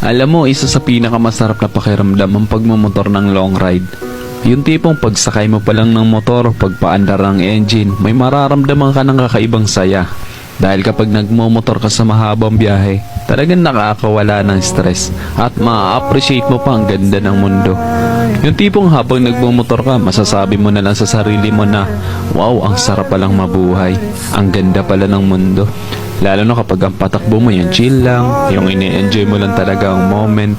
Alam mo, isa sa pinakamasarap na pakiramdam ang pagmumotor ng long ride. Yung tipong pagsakay mo pa lang ng motor, pagpaandar ng engine, may mararamdaman ka ng kakaibang saya. Dahil kapag nagmumotor ka sa mahabang biyahe, talagang nakakawala ng stress at ma-appreciate mo pa ang ganda ng mundo. Yung tipong habang nagmumotor ka, masasabi mo na lang sa sarili mo na, wow, ang sarap palang mabuhay. Ang ganda pala ng mundo. Lalo na kapag ang patakbo mo yung chill lang, yung ini-enjoy mo lang talaga ang moment.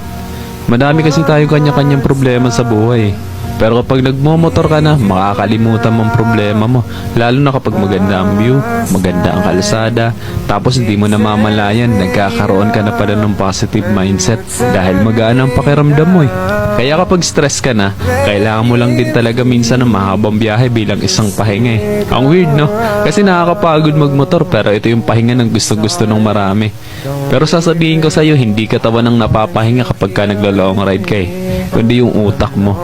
Madami kasi tayo kanya-kanyang problema sa buhay. Pero kapag nagmomotor ka na, makakalimutan mong problema mo. Lalo na kapag maganda ang view, maganda ang kalsada, tapos hindi mo namamalayan, nagkakaroon ka na pala ng positive mindset dahil magaan ang pakiramdam mo eh. Kaya kapag stress ka na, kailangan mo lang din talaga minsan ng mahabang biyahe bilang isang pahinga eh. Ang weird no? Kasi nakakapagod magmotor pero ito yung pahinga ng gusto-gusto ng marami. Pero sasabihin ko sa'yo, hindi katawan ang napapahinga kapag ka naglo-long ride ka eh. Kundi yung utak mo,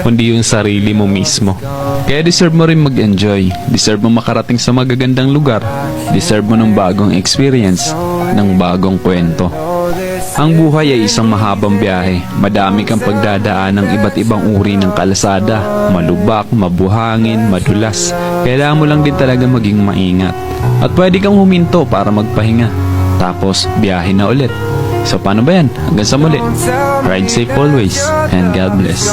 kundi yung sarili mo mismo. Kaya deserve mo rin mag-enjoy. Deserve mo makarating sa magagandang lugar. Deserve mo ng bagong experience, ng bagong kwento. Ang buhay ay isang mahabang biyahe. Madami kang pagdadaan ng iba't ibang uri ng kalsada. Malubak, mabuhangin, madulas. Kailangan mo lang din talaga maging maingat. At pwede kang huminto para magpahinga. Tapos, biyahe na ulit. So paano ba yan? Hanggang sa muli. Ride safe always and God bless.